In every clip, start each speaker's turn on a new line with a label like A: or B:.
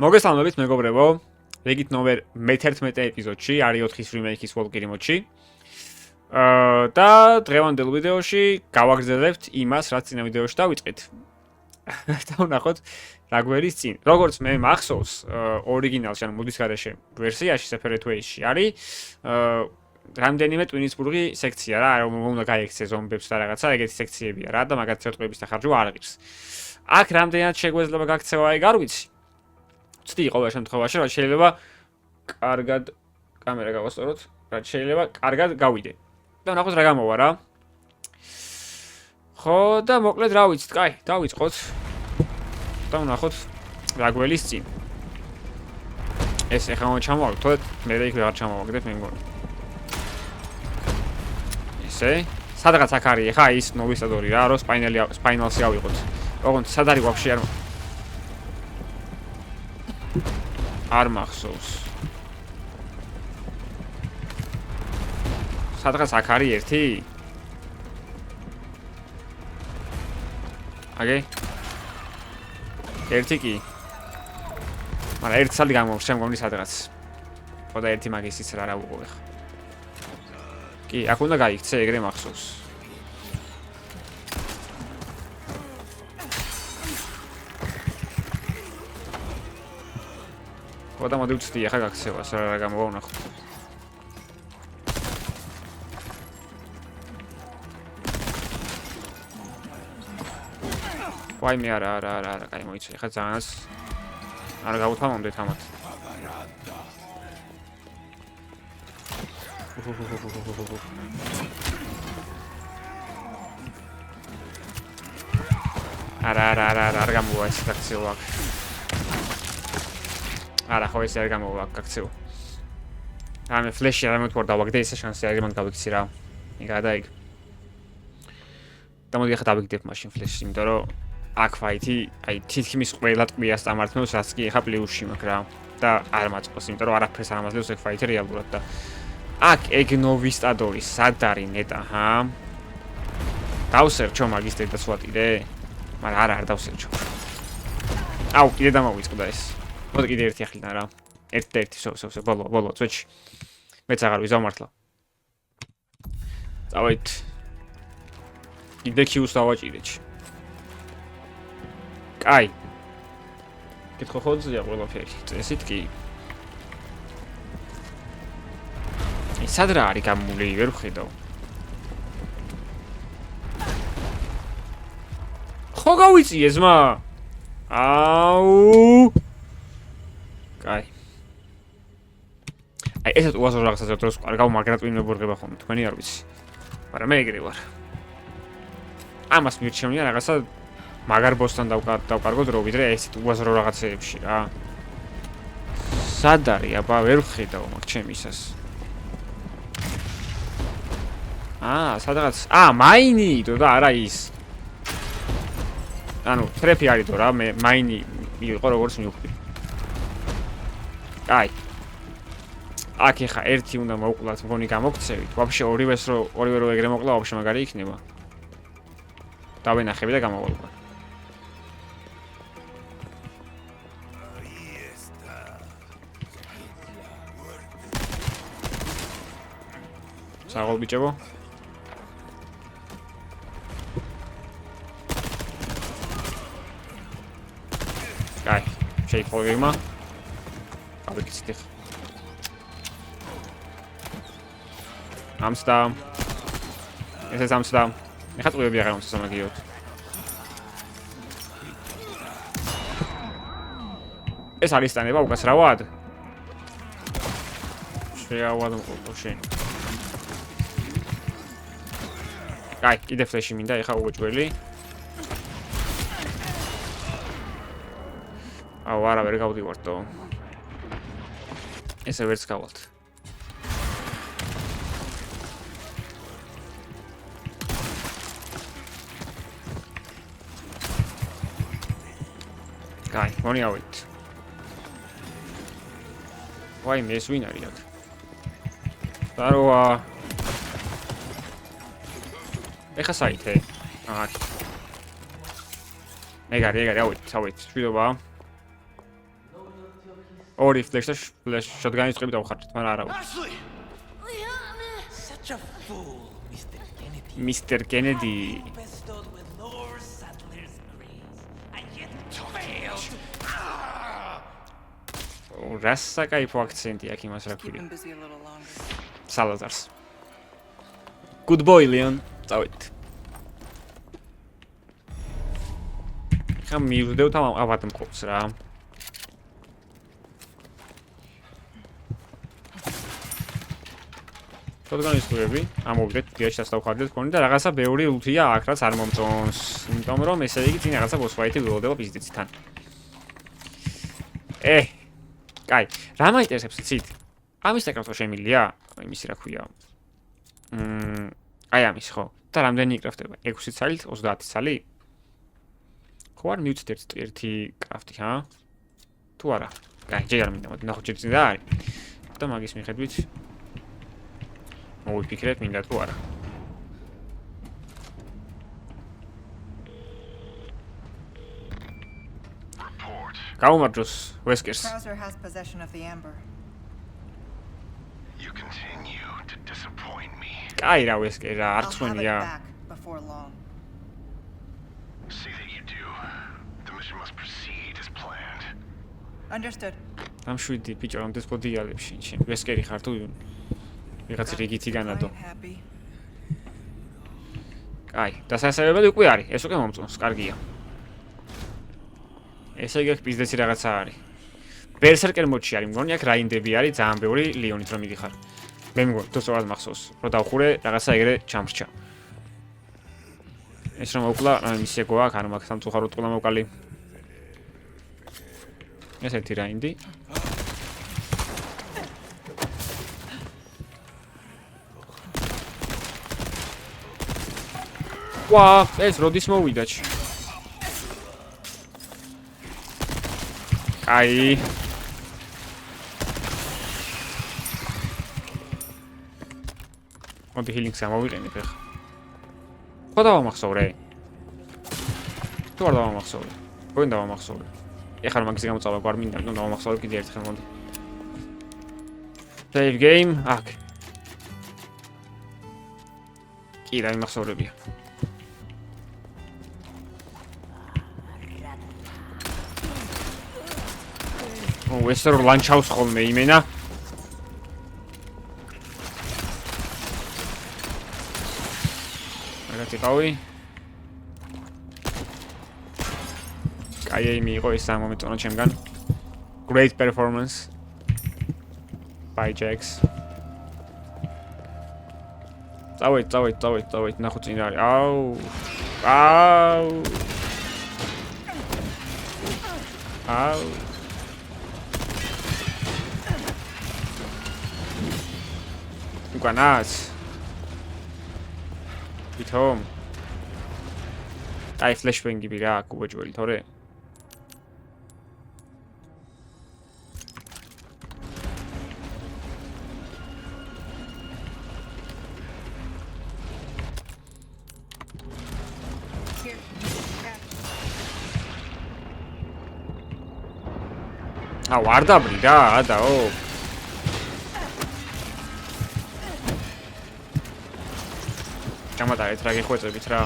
A: მოგესალმებით მეგობრებო, რიგით ნომერ მე-11 ეპიზოდში, არის 4-ის რიმეიქის Valkyrie mode-ში. და დღევანდელ ვიდეოში გავაგრძელებთ იმას, რაც წინა ვიდეოში დავიწყეთ. და ვნახოთ რა გვერის წინ. როგორც მე მახსოვს, ორიგინალში, ანუ მუდის გარეშე ვერსიაში Separate Ways-ში არის რამდენიმე ტვინისბურგი სექცია რა, რომ უნდა გაიქცე ზომბებს და რაღაცა, ეგეთი სექციებია რა და მაგათ ცოტყების დახარჯვა არ აღირს. აქ რამდენად შეგვეძლება გაქცევა, ეგ არ ვიცი. ცდი ყოველ შემთხვევაში, რაც შეიძლება კარგად კამერა გავასწოროთ, რაც შეიძლება კარგად გავიდე. და ნახოთ რა გამოვა რა. ხო და მოკლედ რა ვიცით, კაი, დავიწყოთ. და ნახოთ რა გველის წინ. ეს ეხლა უნდა ჩამოვაგდოთ, მე და იქ ვეღარ ჩამოვაგდებ, მე მგონი. ესე, სადღაც აქ არის ეხა ის ნოვისტადორი რა, რომ სპაინალსი ავიღოთ. ოღონდ სად არის ვაფშე არ მახსოვს. სადღაც აქ არის ერთი? აგე? ერთი კი. მაგრამ ერთ სალი გამოვშ შემგონი სადღაც. ხო და ერთი მაგისიც რა უყო ხა. კი, აქ უნდა გაიქცე, ეგრე მახსოვს. ხო და მოდი ვწდი ახლა გაქცევას რა გამოვა ვნახოთ. ვაი მე არა, კაი მოიცე, ხა ძალიანაც არ გავუთამამდეთ ამათ. არა გამოვა ეს გაქცევა. არა, ხო ეს არ გამოვა გაქცევა. ამე ფლეში არ მოთვარ დავაგდე ესე შანსი არის მან გავიქცი რა. იგა და იქ. და მოდი ახლა დავიგდებ მაშინ ფლეში, იმიტომ რომ აქ ფაითი, აი თითქმის ყველა ტყვიას დამართმევს, რაც კი ახლა პლუსში მაქვს რა. და არ მაწყობს, იმიტომ რომ არაფერს არ ამაძლევს ეგ ფაითი რეალურად და აქ ეგ ნოვისტადორი სად არის ნეტა, ჰა? დავსერჩო მაგის დედას ვატირე? მაგრამ არ დავსერჩო. აუ, კიდე დამოვიწყდა ეს. მოდი კიდე ერთი ახლიდან რა. ერთ-ერთი, სო, ბოლო, წვეჩი. მეც აღარ ვიზავმართლა. წავით. კიდე Q-ს დავაჭირეჩი. კაი. კითხო ხოძია ყველაფერი. წესით კი. სად რა არის გამული, ვერ ვხედავ. ხო გავიწიე ზმა. აუ. კაი. აი ესეთ უაზრო რაღაცას დროს არ გავმაგრა ტვინებურღება ხოლმე, თქვენი არ ვიცი. მაგრამ მე ეგრე ვარ. ამას მირჩევნია რაღაცა მაგარ ბოსთან დავკარგო დრო ვიდრე ესეთ უაზრო რაღაცეებში რა. სად არის აბა ვერ ვხედავ მაგ ჩემისას. სადღაც მაინი დო და არა ის. ანუ ტრეფი არის დო რა, მე მაინი იყო როგორც მივხვდი. აი. აქ ეხა ერთი უნდა მოვკლათ, მგონი გამოგცევით. ვაფშე ორივე რო ეგრე მოკლა, ვაფშე მაგარი იქნება. დავენახები და გამოვალ. საღოლ ბიჭებო. კაი, შეიფოლგემა. ავიქცით ხა. ამსტამ. ეს ამსტამ. ეხა წვევები აღარ მომსამაგიოთ. ეს არის სტანება უკაცრავად? შეავადო შენ. კაი, კიდე ფლეში მინდა, ეხა უეჭველი. აუ, არა ვერ გავდივართო. ესე ვერც გავალთ. კაი, მონიავით. ვაი, მე ეს ვინ არის აქ? დაროა. ეხა საითე? აქ. ეგარი, ავით, შვიდობა. ორი ფლეშ შოტგანის წვებით ავხართ, მაგრამ არა.
B: Ashley! Such a fool, Mr. Kennedy.
A: Mr. Kennedy.
B: Bestowed with Lord Sattler's grace, and yet failed.
A: რასა кайფო აქცენტი აქ იმას რა
C: Keep
A: ქვია.
C: him busy a little longer.
A: Salazar's. Good boy, Leon. წავით. ხა მივდევთ ამ ავადმყოფს რა. შოტგანის წვები, ამოვიდეთ, დიაჩას დავხარდეთ კონი და რაღაცა ბევრი ლუთია აქ რაც არ მომწონს. იმიტომ რომ ესე იგი წინ რაღაცა boss fight-ი ველოდება პიზდით თან. კაი, რა მაინტერესებს ცით? ამის დაკრაფტვა შემილია? იმისი რა ქვია. აი ამის ხო? და რამდენი იკრაფტება? 6 ცალით, 30 ცალი? ხო არ მივცეთ ერთი კრაფტი, ჰა? თუ არა? კაი, ჯერ არ მინდა, ნახოთ ჯერ წინ რა არის. და მაგის მიხედვით მოვიფიქრეთ მინდა თუ არა. გაუმარჯოს ვესკერს.
C: Krauser has possession of the amber.
D: You continue to disappoint me.
A: კაი რა ვესკერ რა, არ
C: I'll have it
A: ხსვენია.
C: back before long.
D: See that you do. The mission must proceed as planned.
C: Understood.
A: ამ შვიდი ბიჭო რომ დესპოდიალებში შენ ვესკერი ხარ თუ ვიღაც რიგითი განადო.
C: Client happy.
A: კაი, დასასწრებელი უკვე არის, ეს უკვე მომწონს, კარგია. ესე იგი პიზდეცი რაღაცა არის. ბერსერკერ მოდში არის, მგონი აქ რაინდები არის, ძალიან ბევრი ლიონით რომ მიდიხარ. მე მგონი, თუ სწორად მახსოვს, რომ დავხურე რაღაცა ეგრე ჩამრჩა. ეს რომ მოკლა, მისია გვაქვს, არ მაქვს სამწუხაროდ ყველა მოკალი. ეს ერთი რაინდი. ვა, ეს როდის მოვიდა? აი. მოდი ჰილინგს ამოვიყენებ ახლა. ხო დავამახსოვრე. თუ არ დავამახსოვრე. ვინ დავამახსოვრე? ეხლა რომ მაგის გამოწვევა გვარ მინდა, ნუ დავამახსოვრე კიდე ერთხელ მოდი. Save game, აქ. კი, დავიმახსოვრებია. ეს რო ლანჩავს ხოლმე იმენა. მაგათი ყავი. კაი ეიმი იყო ეს ამ მომენტში ჩემგან. Great performance by Jax. წავით, ნახო წინ რა არის. აუ. უკანაც. ვითომ? აი ფლეშბენგები რა, კუბოჯველი თორე.
C: Here.
A: აუ არ დაბრი რა, ადაო. გამატარეთ რა გეხვეწებით რა.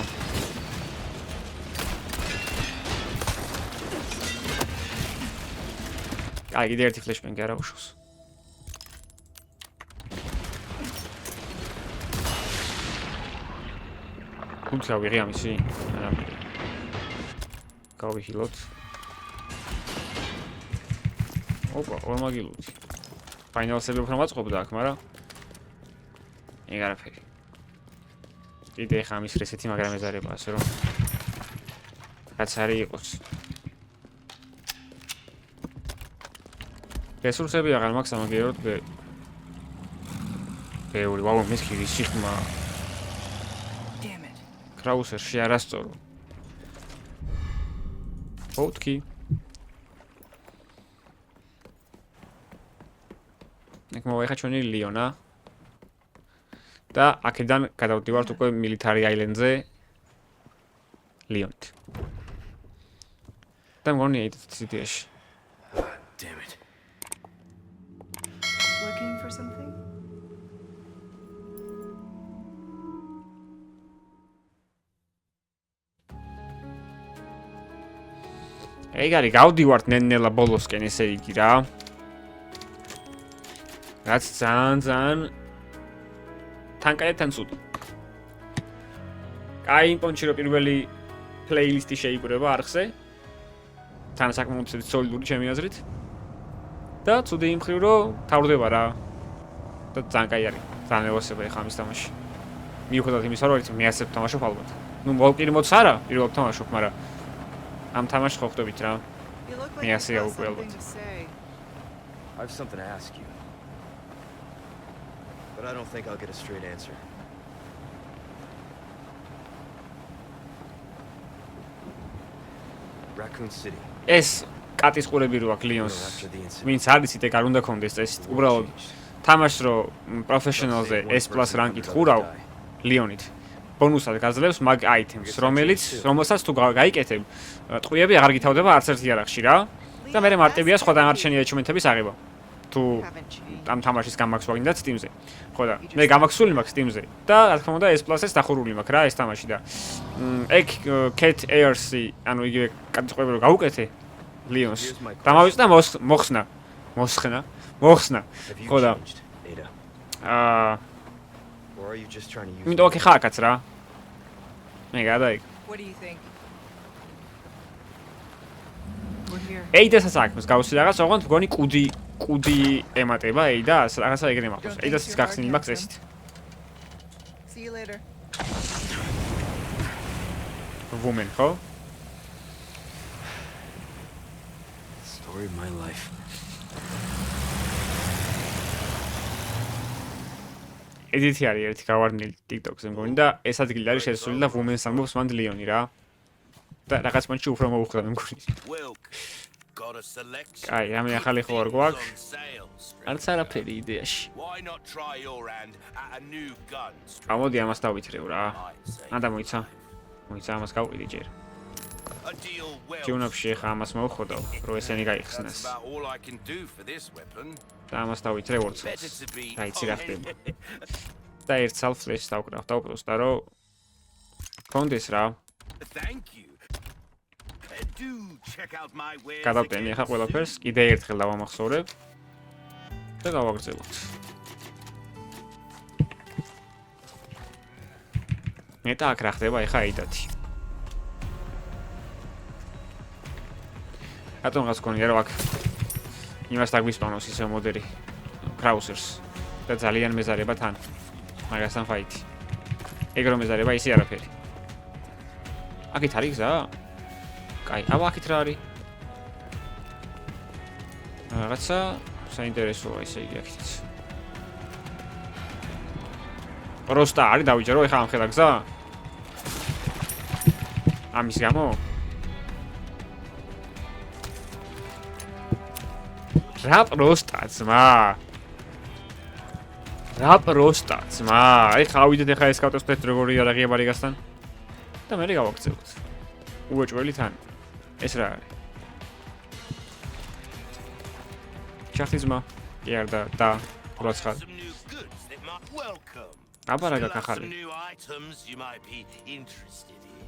A: აი კიდე ერთი ფლეშბენგი არა უშავს. კუცა ვიღი ამისი? არა. გავიხილოთ. ოპა, ორმაგილუთი. ფაინალსები უფრო მაწყობდა აქ, მაგრამ ეგ არაფერი. კიდე ხა ამის რესეთი მაგრამ ეზარება ასე რომ რაც არის იყოს. რესურსები აღარ მაქვს ამაგეროთ ბევრი, ვაუ, მესკი სიხმა.
C: Damn it.
A: კრაუსერში არასწორო. ოტკი. ეგ მოვეხა ჩვენი ლიონა. და აქედან გადავდივართ უკვე military island-ზე ლიონით. და მგონია იდეაში.
B: Damn it.
A: ეგ არის გავდივართ ნენელა ბოლოსკენ ესე იგი რა. რაც ძალიან თანკაია თან ცუდი. აი იმ პონჩი რო პირველი პლეილისტი შეიკრება არხზე. თან საკმაოდ სოლიდური ჩემი აზრით. და ცუდი იმ ხრივ რომ თავდება რა. და ძალიან კაი არის. ძალიან ელოსება ხა ამის თამაში. მიუხედავად იმისა რომ მე ასეთ თამაშობ ალბათ. ნუ მოლკირი მოც არა, პირველად თამაშობ, მაგრამ ამ თამაშს ხო ხვდებით რა.
C: You look like
A: Yeah,
C: you've
A: see,
C: got
A: I will
C: something
A: it.
C: to say.
E: I have something to ask you. But I don't think I'll get a straight answer. Raccoon City.
A: ეს კატის ყურები რო აქვს ლიონს.
E: After the incident.
A: ვინც არის იტეკ არ უნდა კონდეს წესით. უბრალოდ თამაშს რო პროფესიონალზე S+ რანკით ხურავ ლიონით. ბონუსად გაძლევს მაგ აიტემს, რომელსაც თუ გაიკეთებ, ტყვიები აღარ გითავდება არც ერთ იარაღში რა. და მე მარტივია სხვა დანარჩენი აჩუმენტების აღება. თუ
C: Haven't changed.
A: ამ თამაშის გამაქსვა გინდა Steam-ზე. ხო და მე გამაქსული მაქვს Steam-ზე და რა თქმა უნდა S+-ს დახურული მაქვს რა ეს თამაში და ეგ Cat ARC, ანუ იგივე კატის ყურები რო გაუკეთე ლიონს. დამავიწყდა მოხსნა.
E: Have you
A: ხო და
E: changed, Ada?
A: აა
E: Or are you just trying to use
A: იმიტომ კი ხაკაც რა. მე გადაიგ.
C: What do you think? We're here.
A: ეიდასაც აქვს გავსი რაღაც, ოღონდ მგონი კუდი ემატება ეიდას, რაღაცა ეგრე მაქვს. ეიდასაც გახსნილი მაქვს ესით.
C: See you later.
A: Woman, ხო?
E: Story of my life.
A: ედითი არის ერთი გავარდნილი TikTok-ზე მგონი და ეს ადგილი არის შესული და Woman-ს ამბობს მანდ ლიონი რა. და რაღაც პონჩი უფრო მოუხდა მე მგონი.
B: Got a selection.
A: კაი, რამე ახალი ხო არ გვაქვს?
B: On sale, stranger.
A: არც არაფერი იდეაში.
B: Why not try your hand at a new gun? stranger?
A: ამოდი ამას დავვითრევ რა.
B: I'd say.
A: ანდა მოიცა. მოიცა ამას გავყიდი ჯერ.
B: A deal well.
A: ჯუნაფში ხა ამას მოვხოდო, რომ ესენი
B: That's
A: გაიხსნას.
B: about all I can do for this weapon.
A: და ამას დავვითრევ
B: Better
A: ორცელს.
B: to be
A: რაიცი რა ხდება. და ერთ სალ ფლეშს დავკრავ, დავპროსტა რომ კონდეს რა.
B: Thank you. Do check out my wares.
A: გადავტენი ახლა ყველაფერს, კიდე ერთხელ დავამახსოვრებ და გავაგრძელოთ. მეტა აქ რა ხდება ახლა აიდათი. რატომ გას გქონია რომ აქ იმას დაგვისპავნოს ისე მოდერი კრაუსერს და ძალიან მეზარება თან. მაგასთან ფაითი. ეგ რომ მეზარება ისე არაფერი. აქეთ არის გზა? კაი, აბა აქეთ რა არის? რაღაცა საინტერესოა ისე იგი აქეთიც. პროსტა არის დავიჯერო ეხლა ამ ხელა გზა? ამის გამო? რა პროსტა ძმა? რა პროსტა ძმა? ეხლა ავიდეთ ეხლა ეს კავტოსტეთ როგორი არაღია ბარიგასთან? და მე გავაგრძელოთ. უეჭველი თან. ეს რა არის? ჩახიზმა კი არ და როცხად.
B: Some new goods that might welcome.
A: აბა რა
B: Still have
A: გაკახალი.
B: some new items you might be interested in.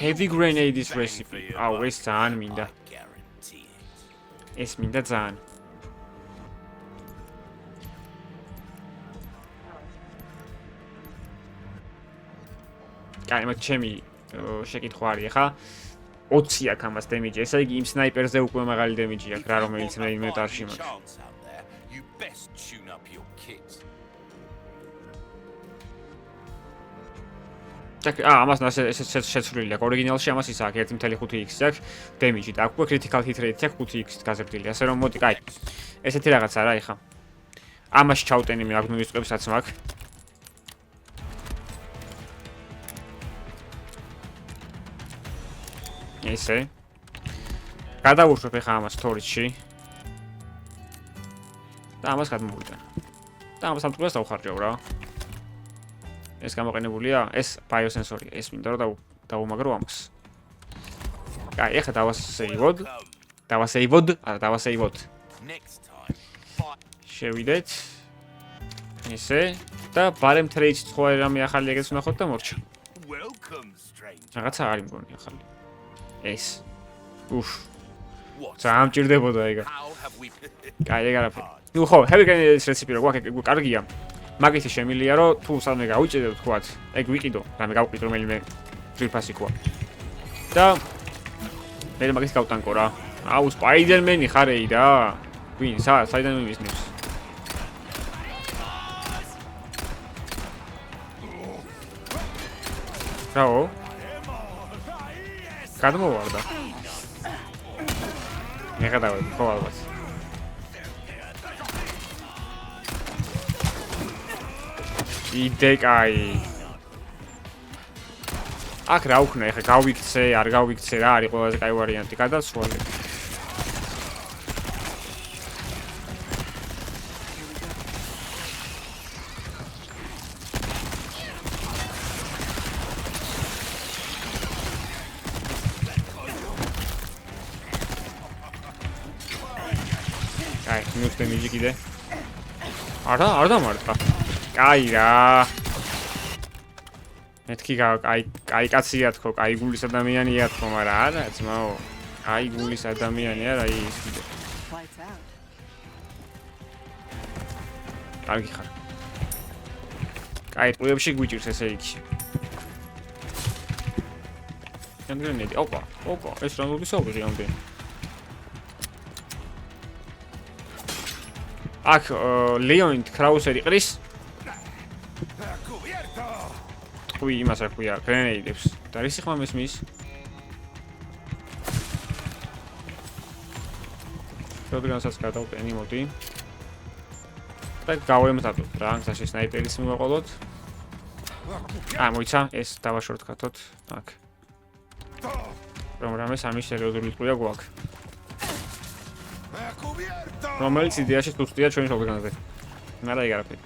A: Heavy grenades
B: Bang
A: recipe.
B: for your
A: აუ
B: buck.
A: ეს ძალიან მინდა.
B: I guarantee it.
A: ეს მინდა ძალიან. კაი, ჩემი შეკითხვა არის ხა 20 აქვს ამას დემიჯი. ესე იგი იმ სნაიპერზე უკვე მაღალი დემიჯი აქვს რა რომელიც მე ინვენტარში მაქვს.
B: Chance out there, you best tune up your kit.
A: так, ამას ესეც შეცვლილი აქვს. ორიგინალში ამას ის აქვს 1.5x აქვს დემიჯი და აქვს critical hit rate აქვს 5x-ით გაზრდილი. ასე რომ მოდი, კაი. ესეთი რაღაცა რა ეხა. ამას ჩავტენი მე აქ მივიწყებსაც მაქვს. ესე. გადავუშვებ ეხა ამას თორიჩში. და ამას გადმოვიტან. და ამას სამწუხაროდ დავხარჯავ რა. ეს გამოყენებულია, ეს ბიოსენსორია, ეს მინდა რომ დავუმაგრო ამას. კაი, ეხლა დავასეივოდ. არა, დავასეივოდ.
B: Next time, fight.
A: შევიდეთ. ესე და ბარემ ტრეიჩ სხვა რამე ახალი ეგეც ვნახოთ და მორჩა.
B: Welcome, stranger.
A: რაღაცა არის მგონი ახალი. ეს. უფ. ძალიან მჭირდებოდა ეგა.
B: How have we...
A: კაი, ეგ არაფერი. ნუ ხო, heavy grenade-ის რეციპი რო გვაქვს, ეგ კარგია. მაგითი შემილია, რომ თუ სადმე გავიჭედებ თქვათ, ეგ ვიყიდო, რამე გავყიდო რომელიმე ძვირფასი ქვა. და მე მაგის გავტანკო რა. აუ, სპაიდერმენი ხარეი რა. ვინ, საიდან მიმისნებს? რაო? გადმოვარდა. მე გადავედი, ხო ალბათ. იდე კაი. აქ რა უქნა, ეხა გავიქცე, არ გავიქცე რა არის ყველაზე კაი ვარიანტი, გადასვალი. აი, ნუ დემიჯი კიდე. არ დამარტყა. კაი რა. მეთქი კაი კაცია თქო, კაი გულის ადამიანია თქო, მაგრამ არა, ძმაო. კაი გულის ადამიანია რა ის კიდე.
C: Lights out.
A: კარგი ხარ. კაი, ტყუებში გვიჭირს ესე იგი. გენდრენედი, ოპა, ეს რამოდი საუბარი ამბე. აქ ლეონიდ კრაუსერი ყრის. ტყვი იმას რა ქვია, გრენეიდებს. და რისი ხმა მესმის? როდიგანსაც გადავყენი მოდი. და გავემზადოთ რა, გზაში სნაიპერის მივაყოლოთ. მოიცა, ეს დავაშორტკათოთ აქ. რომ რამე სამი სერიოზული ტყვია გვაქვს. რომელიც იდეაში სუსტია ჩვენი როდიგანზე. მაგრამ ეგ არაფერი.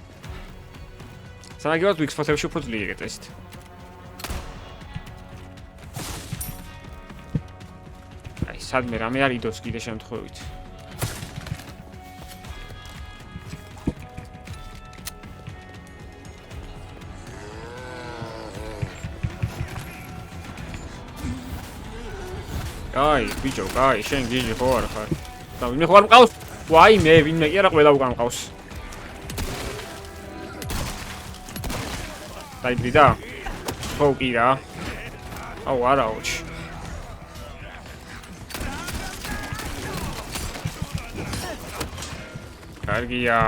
A: სანაგებად ვიქსფოთებში უფრო ძლიერია ესეთ. აი, სადმე რამე არ იდოს კიდე შემთხვევით. კაი, ბიჭო, კაი, შენ გიჟი ხო არ ხარ? და ვინმე ხო არ მყავს? ვაიმე, ვინმე კი არა ყველა უკან მყავს. დაიბრი და? ხო კი რა. აუ არაოჩ. კარგია.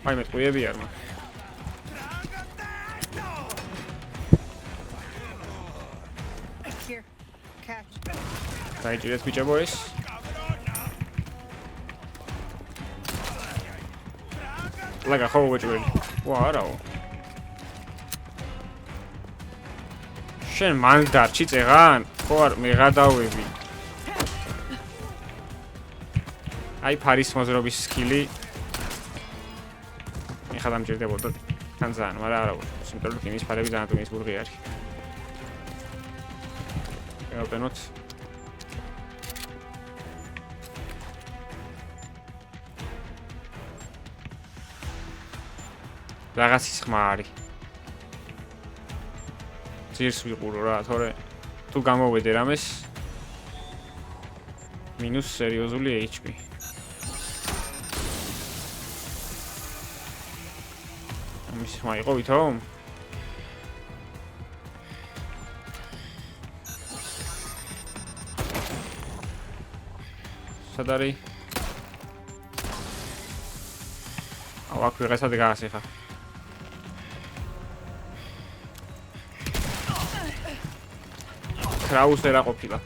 A: აი მე ტყუები არ მაქვს.
C: Here. Catch.
A: დაიჭირეთ ბიჭებო ეს. ლაგა ხო ვეჭველი. ვა არაო. შენ მან დარჩი წეღან? ხო არ მე გადავები. აი ფარის მოძრობის სკილი. ეხლა დამჭირდებოდა თან ძალიან, მაგრამ არა ვარ. იმიტომ რომ იმის ფარები ძალიან თუ იმის ბურღი არის. ელტენოთ. რაღაცის ხმა არის. ძირს ვიყურო რა, თორე თუ გამოვედე რამეს მინუს სერიოზული HP. ამის ხმა იყო ვითომ? სად არის? აუ აქ ვიღაცა დგას ახლა. კრაუსერა ყოფილა.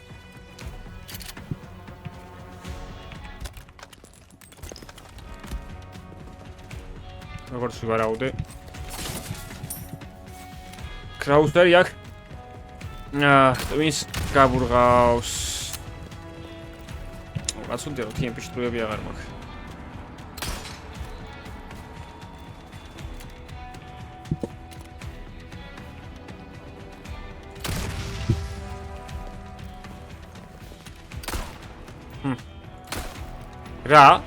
A: როგორც ვარაუდე. კრაუსერი აქ. ტვინს გაბურღავს. გასულდება TMP-ში ტყუები აღარ მაქვს. რა?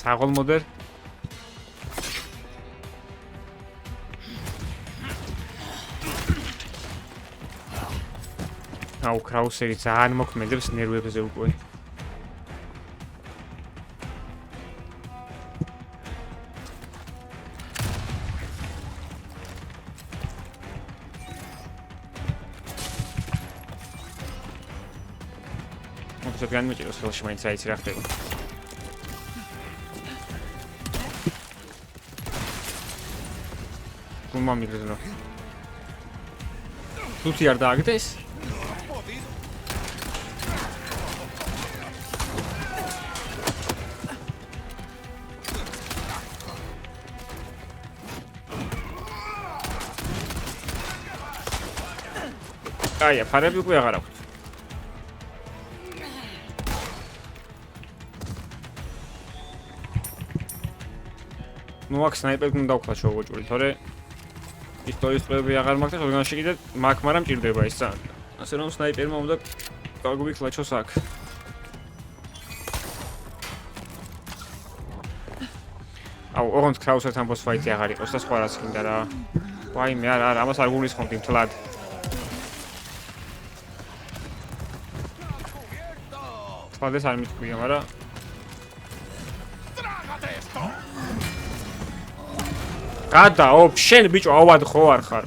A: საღოლმოდერ. აუ კრაუსერი ძალიან მოქმედებს ნერვებზე უკვე. მოკლედ განმეჭიროს ხელში მაინც აიცი რა ხდება. გუმა მიგრძნო. თუთი არ დააგდეს? აი, ფარები უკვე აღარ აქვს. ნუ აქ სნაიპერს უნდა დავხლა შოვოჭური, თორე პისტოლის წვევები აღარ მაქვს და ყველგანში კიდე მაქვს, მაგრამ მჭირდება ის ძალიან. ასე რომ სნაიპერმა უნდა გაგვიქლაჩოს აქ. აუ, ოღონდ კრაუსერთან ბოს ფაიტი აღარ იყოს და სხვა რაც გინდა რა. ვაიმე, არა, ამას არ გულისხმობდი მთლად. თვალდეს არ მიტყვია, მაგრამ გადაოფ, შენ ბიჭო, ავად ხო არ ხარ?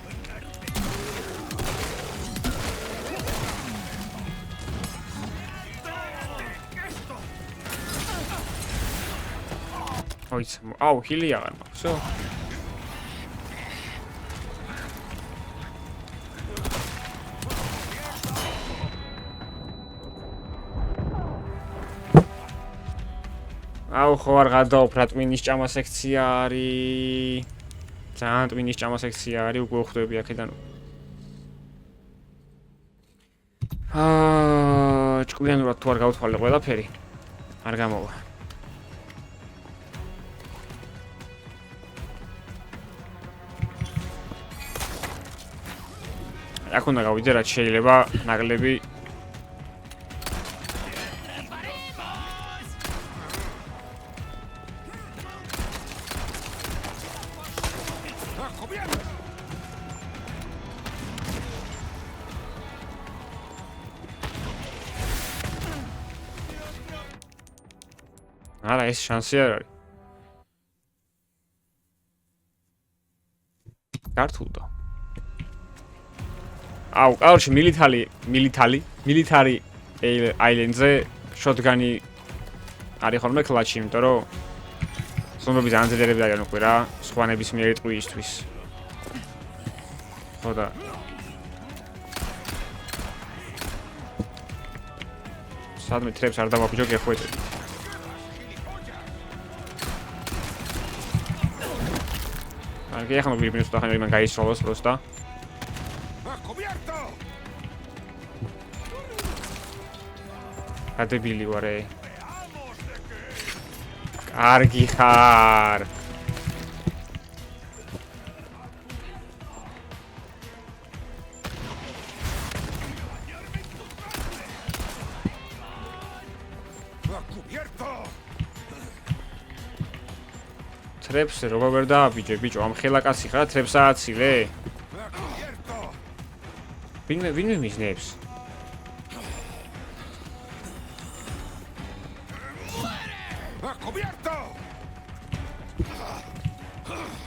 A: ოიც, აუ, ჰილი აღარ მაქვს, всё. აუ, ხო არ გადაოფ, რა ტვინის ჭამა სექცია არის. ძალიან ტვინის ჭამა სექცია არის, უკვე ხვდები აქედან. ჭკვიანურად თუ არ გავთვალე ყველაფერი, არ გამოვა. აქ უნდა გავიდე, რაც შეიძლება ნაკლები არა, ეს შანსი არ არის. გართულდა. აუ, კაროში military island-ზე shotgun-ი არის ხოლმე კლაჩი, იმიტომ რომ ზომბები ძალიან ძლიერები არიან უკვე რა, სხვა ნებისმიერი ტყვიისთვის. ხო და სადმე თრებს არ დავაბიჯო გეხვეწები. Aquí ya dejamos vivir minutos de me caéis solos, просто. Cállate, Billy, guaré. Argijar. Trepse, როგორ ვერ დააბიჯე, ბიჭო, ამ ხელა კაცი ხარ, trepse ააცილე. ვინმე მიზნებს?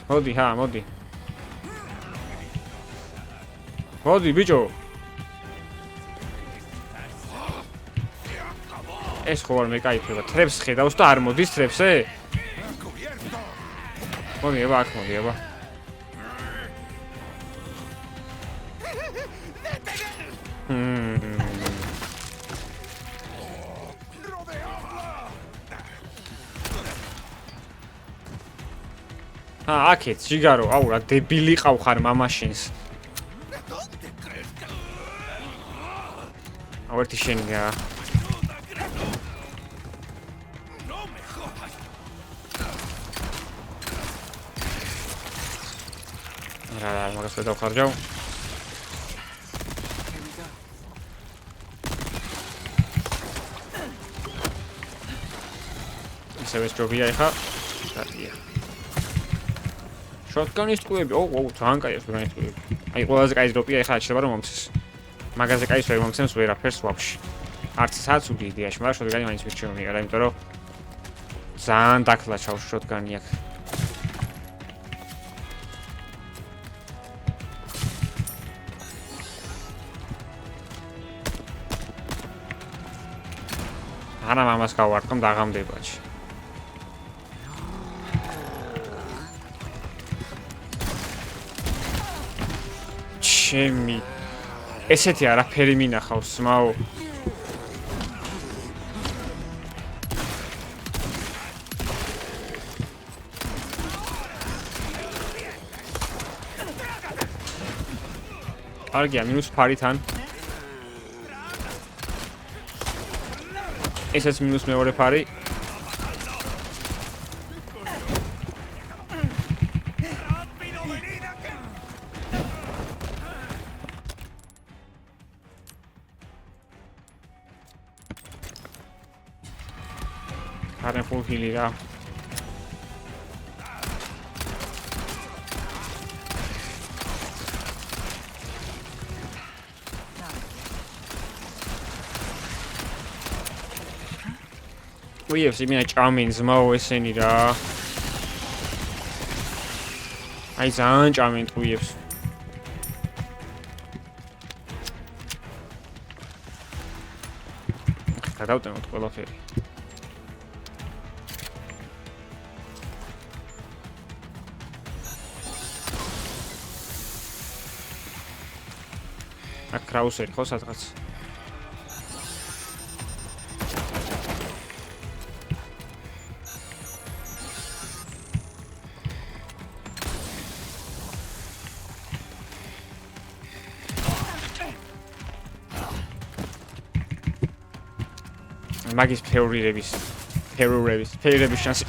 A: მოდი, მოდი. მოდი, ბიჭო. ეს ხო არ მეკაიფება, trepse ხედავს და არ მოდის trepse? მოდი, აბა, აქ მოდი, აბა. აქეთ, ჯიგარო, აუ, რა დებილი ყავ ხარ მამაშინს. აუ, ერთი შენია. რა, მაგას ვერ დავხარჯავ. ასევე ჯობია ეხა. დადია. შოტგანის ტყუები. ოუ, ძალიან კაია შოტგანის ტყუები. აი, ყველაზე კაი დროპია ეხა შეიძლება რომ მომცეს. მაგაზე კაის ვერ მომცემს ვერაფერს ვაფშე. არც საათს უდი იდეაში, მაგრამ შოტგანი მაინც მირჩევნია, იმიტომ რომ ძალიან დაქლა ჩავშ შოტგანი აქ. არა მამას გავარტყამ დაღამდებაში. ჩემი ესეთი არაფერი მინახავს მაო. კარგია, მინუს ფარი თან. ესეც მინუს მეორე ფარი. არენ ფულ ჰილი რა. უიებს იმენა ჭამენ ზმაო ესენი რა. აი ძალიან ჭამენ უიებს. გადავტენოთ ყველაფერი. აქ კრაუსერი ხო სადღაც? მაგის ფეურირების შანსი.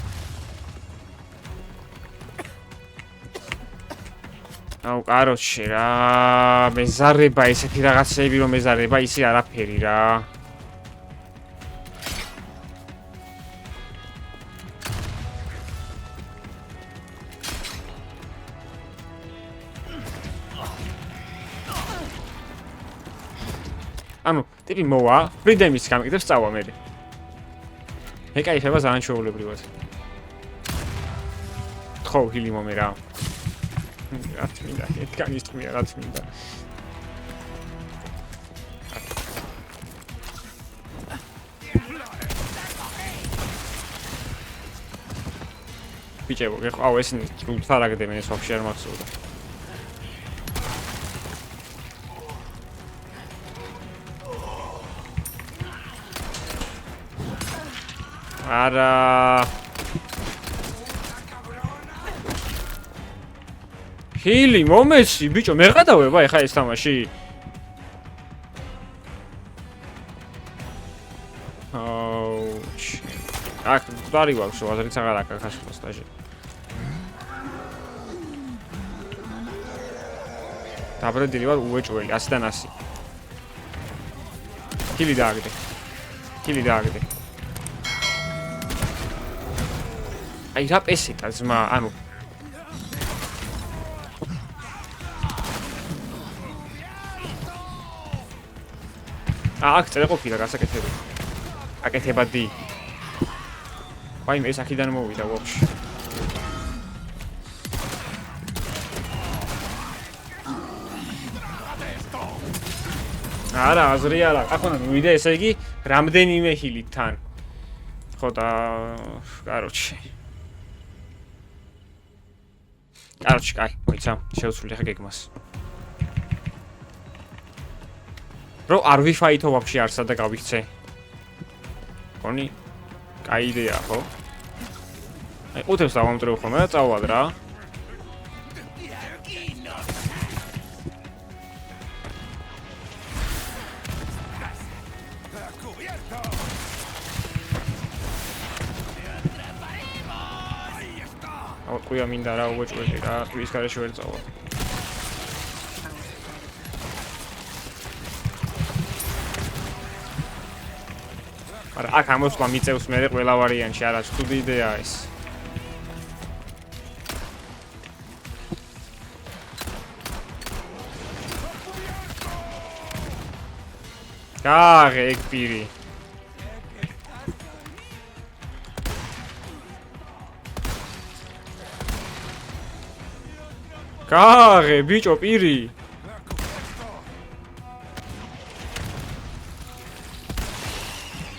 A: აუ, კაროჩე რა, მეზარება ესეთი რაღაცები რომ მეზარება ისი არაფერი რა. ანუ, ტიპი მოვა, ფრიდემის გამიგდებს წავა მე. ეკაიფება ძალიან ჩვეულებრივად. ხო, ჰილი მომე რა. რა თქმა უნდა, ეთქანის თქმია, რა თქმა უნდა. ბიჭებო, აუ ესენი თარაგდებენ ეს ვაფშე არ მახსოვდა. არა ჰილი მომეცი ბიჭო მე გადავება ეხა ეს თამაში აუ აქ დარი ვაქვს აზრიც აღარ აქვს ახლა სტაჟი დაბრუნდილი ვარ უეჭველი 100-დან 100 ჰილი დააგდე აი რა პესიტა ზმა ანუ აქ წერე ყოფილა გასაკეთებელი. აკეთებადი. ვაიმე ეს აქიდან მოვიდა ვაფშე. არა, აზრი არა. ახლა მივიდა ესე იგი რამდენიმე ჰილით თან. ხო და კაროჩე. კაი, მოიცა, შევცვლი ხა გეგმას. რო არ ვიფაითო ვაფშე არსა და გავიქცე. კონი, კაი იდეა ხო? აი, უთებს დავამტრევ ხოლმე და წავალ რა. აუ, ყויה მინდა რა უეჭველი რა, ტვის გარეშე ვერ წავალ. მაგრამ აქ ამოსვლა მიწევს მე ყველა ვარიანტში, არა ცუდი იდეაა ეს. გააღე ეგ პირი. გააღე ბიჭო პირი.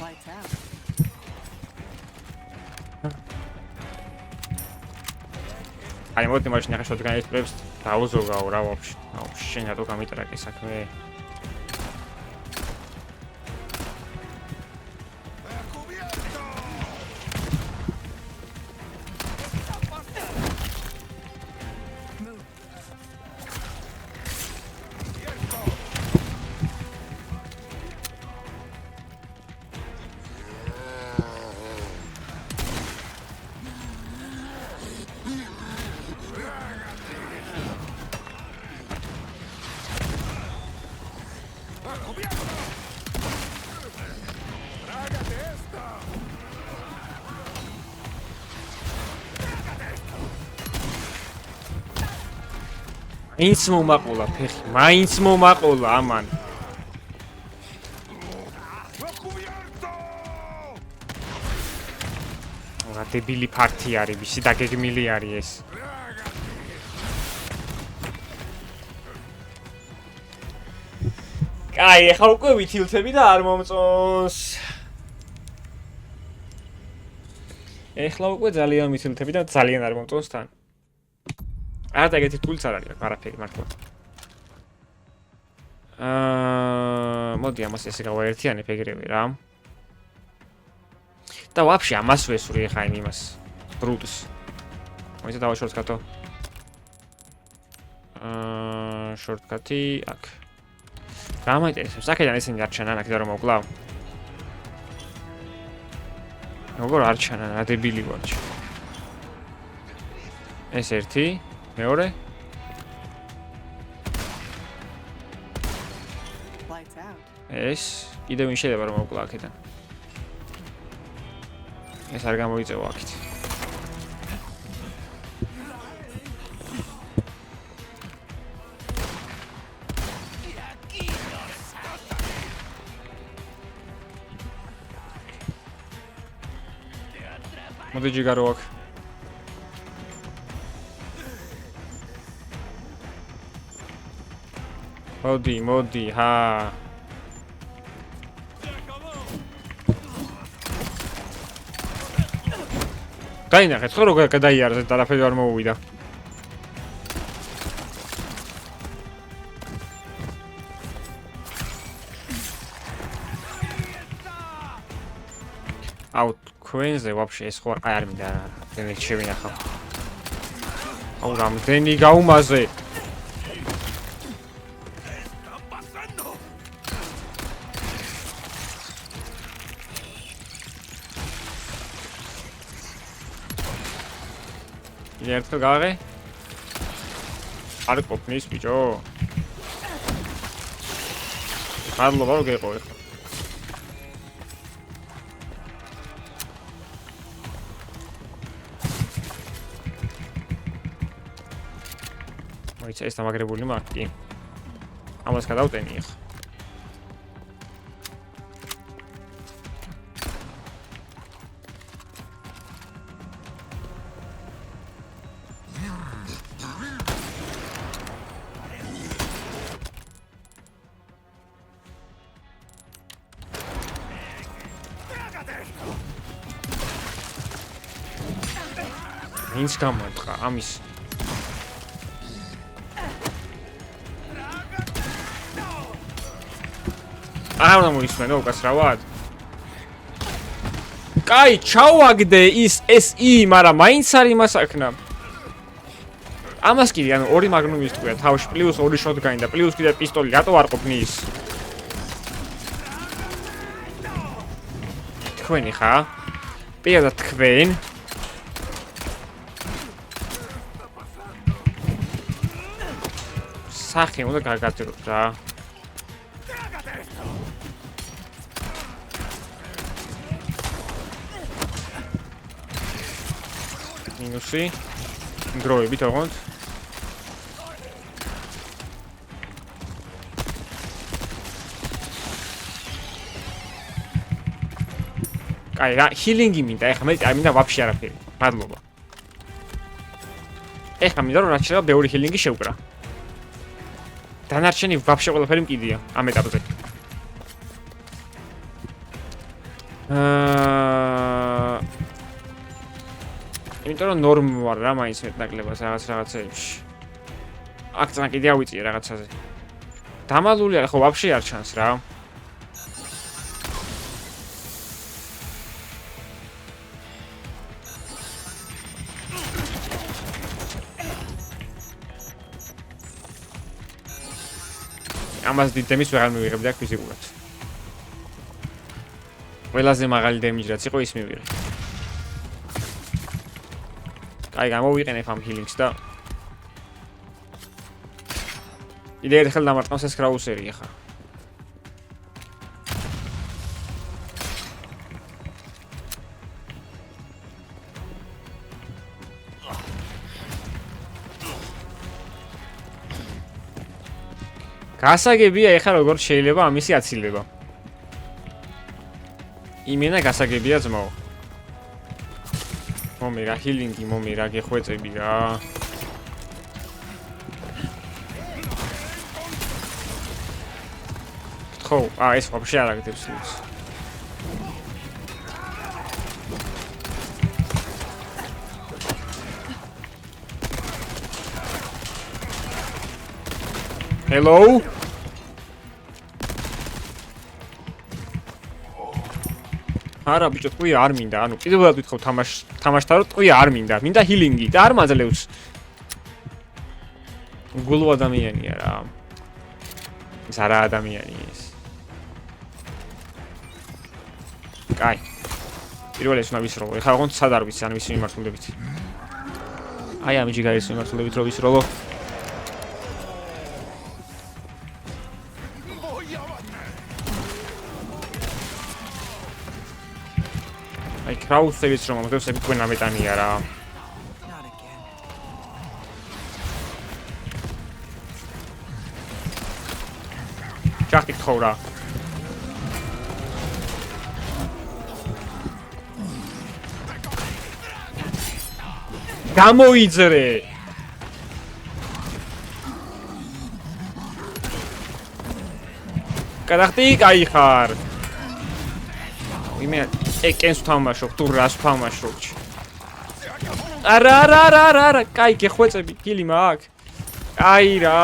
C: Lights out.
A: აი მოდი მაშინ ახლა შოთგანის პრებს დაუზოგაო რა ვაფშე. აუ შენ რატო გამიტრაკე საქმე? მაინც მომაყოლა ფეხი, მაინც მომაყოლა ამან. რა დებილი ფართი არის, ვისი დაგეგმილი არის ეს. კაი, ახლა უკვე ვითილთები და არ მომწონს. ახლა უკვე ძალიან ვითილთები და ძალიან არ მომწონს თან. არა ეგეთი თულიც არ არის, არაფერი მართლა. მოდი ამას ესე გავაერთიანებ ეგრევე რა. და ვაფშე ამას ვესვრი ხა იმას. ბრუტს. მოიცა დავა შორტკატო. შორტკატი აქ. რა მაინტერესებს? აქედან ესენი არ ჩანან, აქედან რომ მოვკლავ. როგორ არ ჩანან, რა დებილი ვარ. ეს ერთი მეორე
C: Lights out.
A: ეს კიდევ ვინ შეიძლება რომ მოვკლა აქედან ეს არ გამოიწევა აქეთ მოდი ჯიგარო აქ მოდი, ჰა. დაინახეთ ხო როგორ გადაიარეთ და არაფერი არ მოუვიდა. აუ, ქვენზე ვაფშე ეს ხო არ არ მინდა რა. დენექ შევინახავ. აუ, რამდენი გაუმაზე. ერთხელ გააღე? არ ყოფნის ბიჭო. მადლობა რომ გეყო ეხლა. მოიცა ეს დამაგრებული მაქვს კი. ამას გადავტენი ახლა. Ինչ կամատղա, ամիս Ահավնա մույս մեն, ով կասրավատ Կայ, չավագ դե իս էս իմ արա, մայինց արի մասակնա Ամաս կիրի, ანუ ორი მაგნუმის თქვია, თავში პლუს ორი შოტგანი და პლუს კიდე პისტოლი, რატო არ ყოფნის? თქვენი ხა? პირადად თქვენ? სახე უნდა გაგაწეროთ რა. მინუსი. გროვებით ოღონდ. კაი, რა ჰილინგი მინდა, ეხლა მე არ მინდა ვაფშე არაფერი. მადლობა. ეხლა მინდა რომ რაც შეიძლება ბევრი ჰილინგი შევკრა. დანარჩენი ვაფშე ყველაფერი მკიდია ამ ეტაპზე. იმიტომ რომ ნორმ ვარ რა მაინც მეტნაკლებად რაღაცეებში. აქ წან კიდე ავიწიე რაღაცაზე. დამალული არა ხო ვაფშე არ ჩანს რა. ამას დიდ დემის ვეღარ მივიღებდი აქ ფიზიკურად. ყველაზე მაღალი დემიჯი რაც იყო ის მივიღე. აი გამოვიყენებ ამ ჰილინგს და კიდე ერთხელ დამარტყავს ეს კრაუსერი ახლა. გასაგებია ეხლა როგორ შეიძლება ამისი აცილება. იმენა გასაგებია ძმაო. მომი რა ჰილინგი, მომი რა გეხვეწები რა. ხო, ეს ვაფშე არ აგდებს ის. Hello? არა ბიჭო, თქვი არ მინდა, ანუ კიდევაც ვიტყობ თამაშთან რომ თქვი არ მინდა, მინდა ჰილინგი და არ მაძლევს. გულო ადამიანია რა. ეს არა ადამიანი ის. კაი. პირველ ეს უნდა ვისროლო. ეხლა ოღონდ სად არ ვიცი ან ვისი მიმართულებით. აი ამიჯი გაის მიმართულებით რომ ვისროლო. აი კრაუსების რომ ამოდებს ები თქვენ ამეტანია რა.
C: Not again.
A: ჭახტი ხოვრა. გამოიძრე. გადახტი კაი ხარ. იმე ეკენს თამაშობ, თუ რას თამაშობ? არა, კაი გეხვეწები, გილი მაქვს. კაი რა.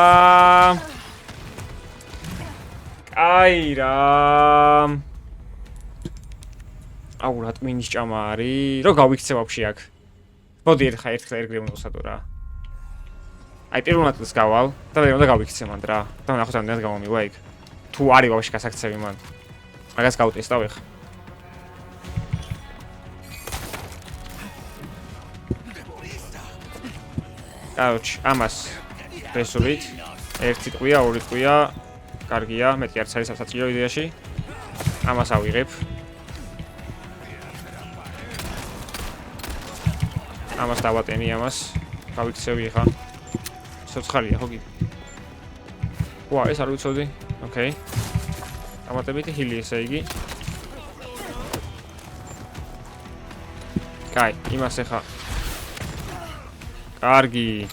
A: აუ რა ტვინის ჭამა არის? რო გავიქცე ვაფშე აქ. მოდი ერთხელ ერგრე უნდა ვსადო რა. აი პირველ ნაწილს გავალ და მე უნდა გავიქცე მანდ რა. და ნახოთ ამდენად გამომივა იქ. თუ არის ვაფშე გასაქცევი მან. მაგას გავუტესტავ ეხლა. Короче, ამას პრესობით ერთი ტყვია, ორი ტყვია, კარგია, მეტი არც არის სასაჭირო იდეაში. ამას ავიღებ. ამას დავატენი ამას. გავიქცევი ხა. სოცხალია ხო კიდე. ვა, ეს არ ვიცოდი. ოკეი. დამატებითი ჰილი ესე იგი. კაი, იმას ეხა კარგი.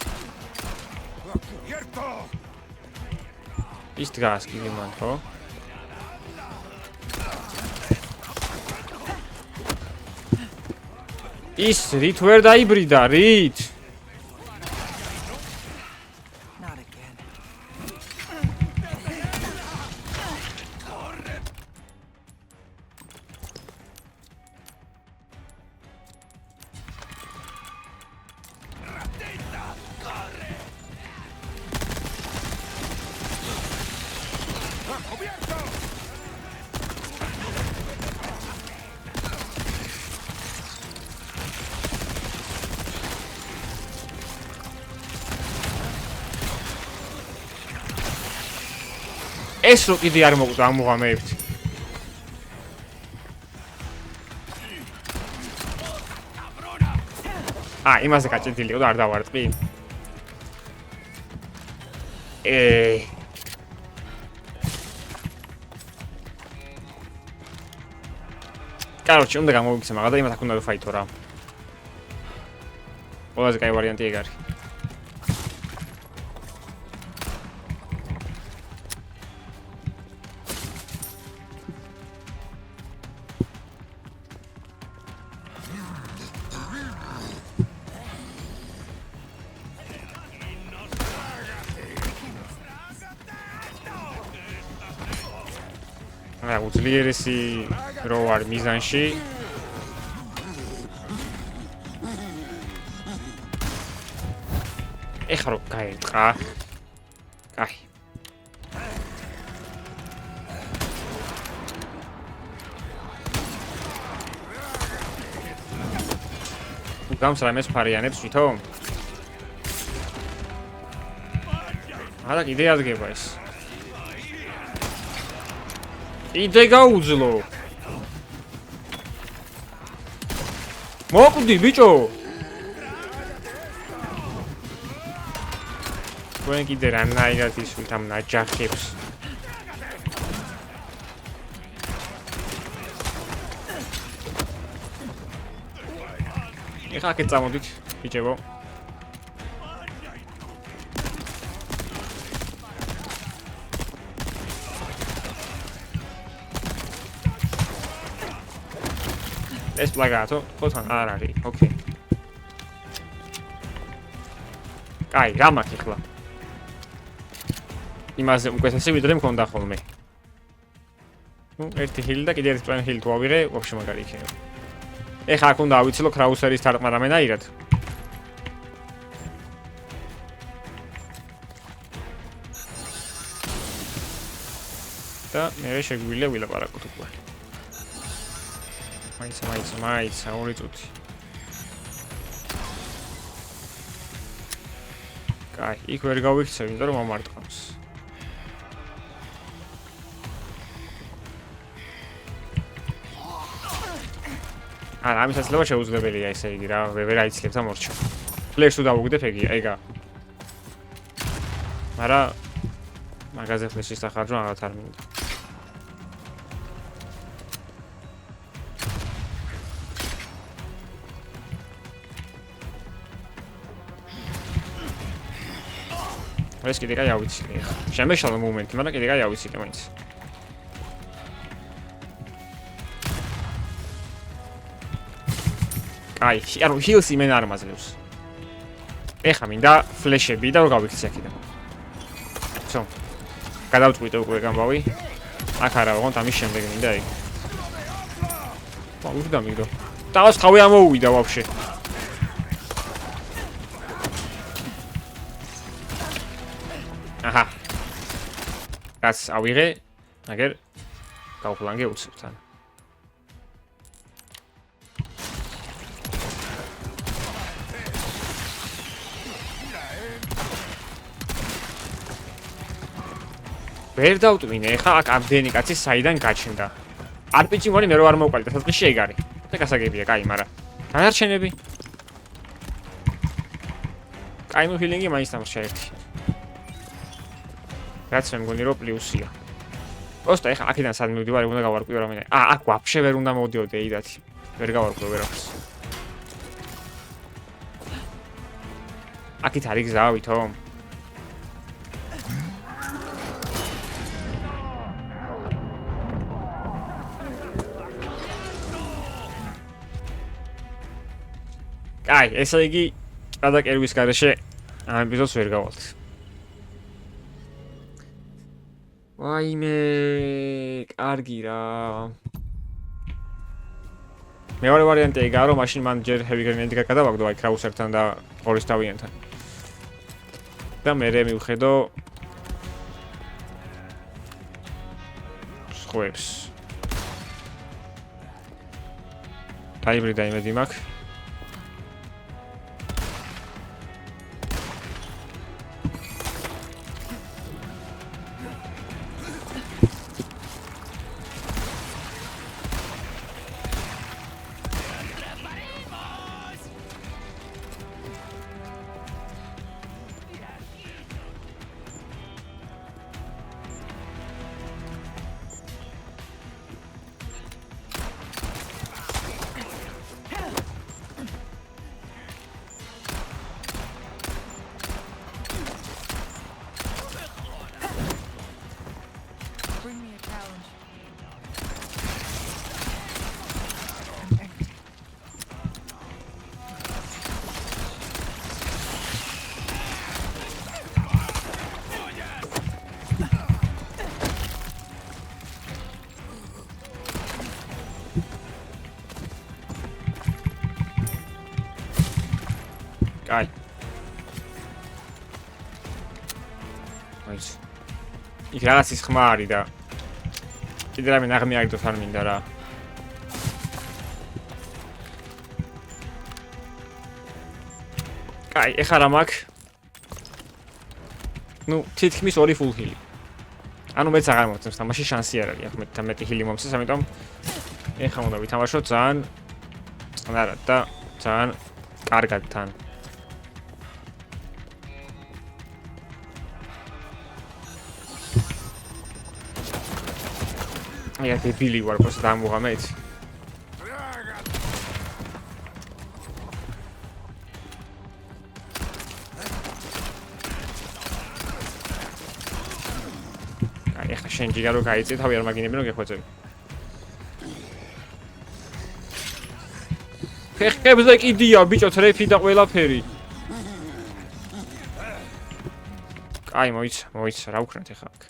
A: ის დგას კიდე მან, ხო? ის რით ვერ დაიბრიდა, რით?
C: Not again.
A: ეს რო კიდე არ მოკვდა ამოღამეებთ. იმაზე გაჭედილი იყო და არ დავარტყი. Короче, უნდა გამოვიქცე მაგა და იმათ აქ უნდა ვიფაითო რა. ყველაზე კაი ვარიანტი ეგ არის. უძლიერესი რო არ მიზანში ეხლა რო გაერტყა კაი გამს რამეს ფარიანებს ვითომ არა კიდე ადგება ეს იდე გაუძლო მოკვდი ბიჭო თქვენ კიდე რანაირად ისვით ამ ნაჯახებს ეხლა აქეთ წამოდით ბიჭებო ეს პლაგატო ხოთან არ არის ოკეი კაი რა მაქვს ახლა იმაზე უკეთესი ვიდრე მქონდა ხოლმე ნუ ერთი ჰილი და კიდე ერთი პლან ჰილი თუ ავიღე ვაფშე მაგარი იქნება ეხლა აქ უნდა ავიცილო კრაუსერის თარყმა რამენაირად და მე შეგვიძლია ვილაპარაკოთ უკვე მაიცა, ორი წუთი. კაი, იქ ვერ გავიქცევ, იმიტომ რომ მომარტყავს. არა, ამის ასლება შეუძლებელია ესე იგი რა, ვერ აიცლებს ამორჩა. ფლეშს თუ დავუგდებ ეგა. მაგრამ მაგაზე ფლეშის სახარჯვა აღარ არ მინდა. ეს კიდე კაი ავიცილე ახლა. შემეშალა მომენტი, მაგრამ კიდე კაი ავიცილე მაინც. კაი, ანუ ჰილს იმენ არ მაძლევს. ეხლა მინდა ფლეშები და რო გავიქცე აქედან. ცო. გადავწყვიტე უკვე გამბავი. აქ არა, ოღონდ ამის შემდეგ მინდა ეგ. უდა მიგდო. დავას ხავი ამოუვიდა ვაფშე. აჰა. რაც ავიღე, აგერ გავფლანგე უცებთან. ვერ დავტვინე, ხა აქ ამდენი კაცი საიდან გაჩნდა. RPG მoni მე რო არ მოვყალით, დასაწყისში ეგ არის. და გასაგებია, კაი, მაგრამ განარჩენები. კაი, მო ფილინგი მაინც დამრჩა ერთი. რაც მე მგონი რომ პლუსია. პროსტა ეხა აქედან სად მივდივარ, უნდა გავარკვიო რამე. აქ ვაფშე ვერ უნდა მოვდიოდე იდათი. ვერ გავარკვიო ვერაფერს. აქეთ არის გზა ვითომ? კაი, ესე იგი გადაკერვის გარეშე ამ ეპიზოდს ვერ გავალთ. ვაიმე, კარგი რა. მეორე ვარიანტი ეგაა, რომ მაშინ მან ჯერ heavy grenade გადავაგდო აი კრაუსერთან და ორის თავიანთან. და მე მივხედო სხვებს. დაიბრიდა იმედი მაქვს. კაი. მოიც. იქ რაღაც ის ხმა არის და კიდე რამე ნაღმი არიდოს არ მინდა რა. კაი, ეხლა რა მაქვს? ნუ, თითქმის 2 full heal. ანუ მეც აღარ მოგწევს თამაში შანსი არ არის, ახლა მე მეტი heal მომწეს, ამიტომ ეხლა უნდა ვითამაშოთ ძალიან წყნარად და ძალიან კარგად თან. აი, დებილი ვარ, просто დამუღამე იცი. აი, ეხლა შენ ჯიგა რო გაიწე, თავი არ მაგინები რომ გეხვეწები. ფეხებზე კიდია, ბიჭო, თრეფი და ყველაფერი. კაი, მოიცა, რა ვქნათ ეხლა აქ.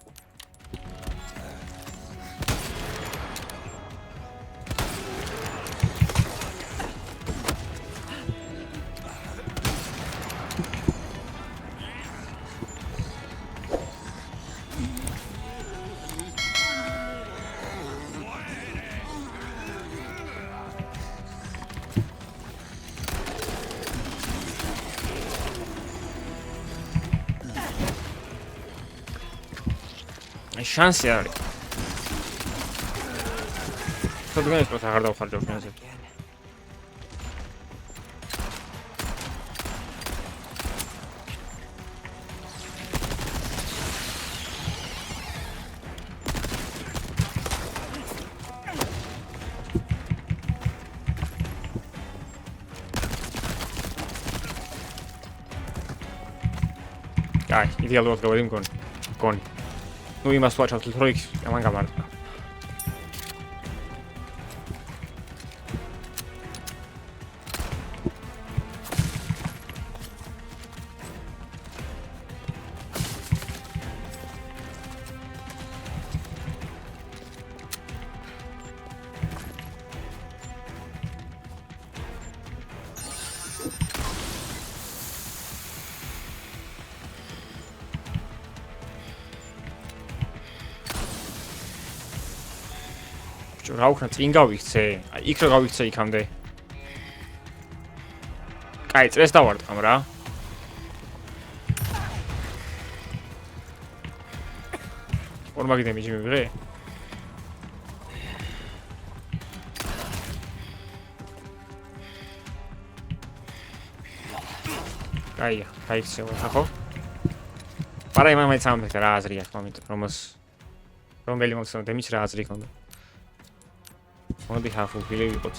A: შანსი არ არის. თორემ ეს აღარ დავხარჯავ შანსი. კაი, იდეალურად გავედი მგონი. ნუ იმას ვაჩავთ, რომ იქ ამან გამარჯვა. რა ვქნა წინ გავიქცე? აი იქ რა გავიქცე იქამდე. კაი, წრეს დავარტყამ რა. ორმაგი დემეჯი მივიღე? კაია, გაიქცე ხო? პარა იმან მაინც ამბეთ რა აზრი აქვს მომენტ რომელი მომცემ დემეჯი რა აზრი ქონდა. მოდი ჰაფუ ფილი ვიყოთ.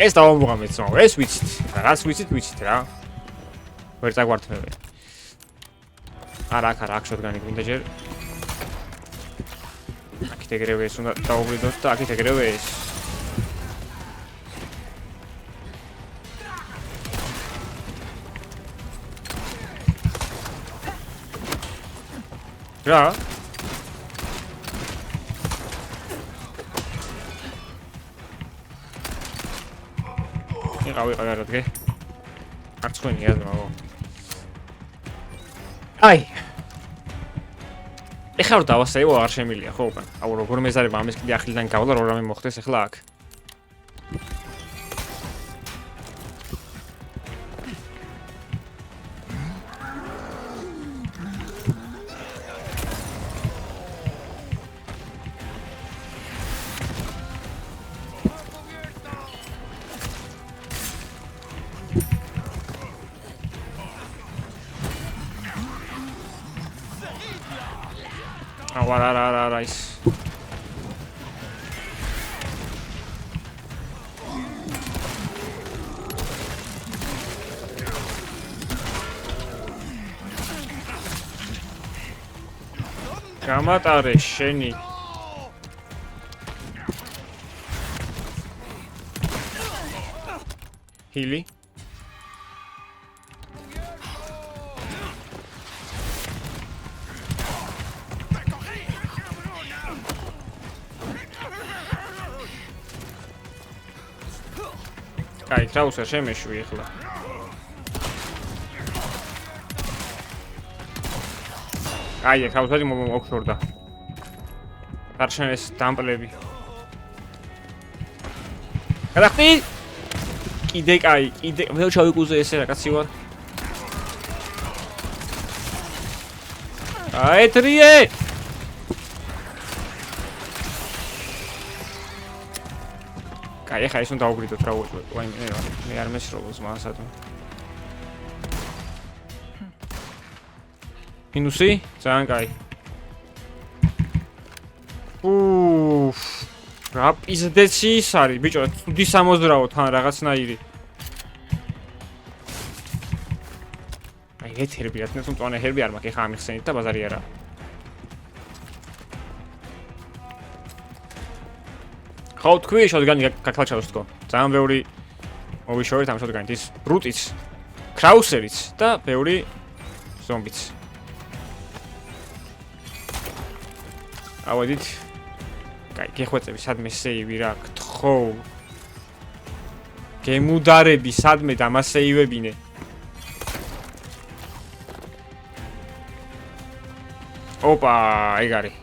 A: ეს დავამუღამეთ ზო, ეს ვიცით. რაც ვიცით რა. ვერ წაგვართმევენ. არა, აქ შოტგანი გვინდა ჯერ. აქეთ ეგრევე ეს უნდა დაუბრიდოთ და აქეთ ეგრევე ეს. რა? ვიყავი რადგე. არც ხონია ზმაო. აი ეხლა რომ დავასწრებო არ შემილია ხო უკან. აუ როგორ მეზარება ამის კიდე ახლიდან გავლა რომ რამე მოხდეს ეხლა აქ. არა ის გამატარე შენი ჰილი. კაი, კრაუსა შემეშვი ახლა. კაი, კრაუსა მოგშორდა. დარჩენეს დამპლები. გადახტი! კიდე კაი, კიდე მე ჩავიკუზე ესე რა კაცი ვარ. აი ტრიე! კაი, ხა ის უნდა დაუგრიდოთ რა უყურე. მე არ მესროლოს მასადო. მინუსი? ძალიან კაი. რა პიზდეცი ის არის, ბიჭო, ცუდი სამოძრაო თან რაღაცნაირი. აი, ეთერბი, რატომ მწვანე ჰერბი არ მაქვს, ეხა ამიხსენით და ბაზარი არა. ხო, თქვი, შოტგანი გაქლაჩავს თქო. ძალიან ბევრი მოვიშორეთ ამ შოტგანით, ის ბრუტიც, კრაუსერიც და ბევრი ზომბიც. ავედით. კაი, გეხვეწები სადმე სეივი რა, გთხოვ. გემუდარები სადმე დამასეივებინე. ოპა, ეგ არის.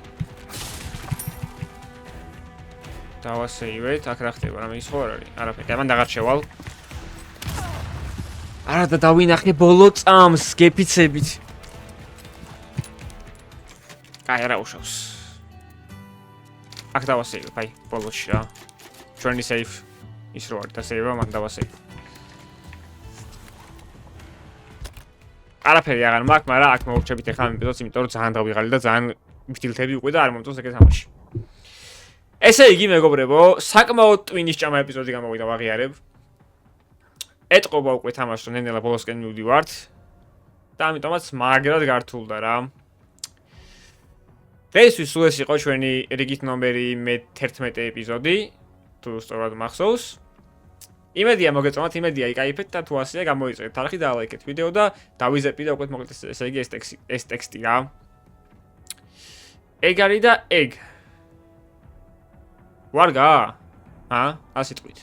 A: დავასეივეთ, აქ რა ხდება, რამე ის ხო არ არის? არაფერი, ამან დაღარჩევალ. არა და დავინახე ბოლო წამს, გეფიცებით. კაი, არა უშავს. აქ დავასეივებ, აი, ბოლოში რა. ჩვენი сейф ის რო არის, დასეივა, მან დავასეივებ. არაფერი აღარ მაქვს, მაგრამ აქ მოვურჩებით ახლა ამ ეპიზოდს, იმიტომ რომ ძალიან დავიღალი და ძალიან ვიფtildeები უკვე და არ მომწონს ეგეთ თამაში. ესე იგი, მეგობრებო, საკმაოდ ტვინის ჭამა ეპიზოდი გამოვიდა ვაღიარებ. ეტყობა უკვე თამაშს, რომ ნენელა ბოლოსკენ მივდივართ და ამიტომაც მაგრად გართულდა რა. დღეისთვის სულ ეს იყო ჩვენი რიგით ნომერი 11 ეპიზოდი, თუ სწორად მახსოვს. იმედია მოგეწონათ, იმედია იკაიფეთ და თუ ასეა გამოიწერეთ თარხი და ლაიქეთ ვიდეო და დავიზეპი და უკვე მოკლედ ესე იგი ეს ტექსტი რა. ეგ არის და ეგ. ვარგა? ასი თქვით.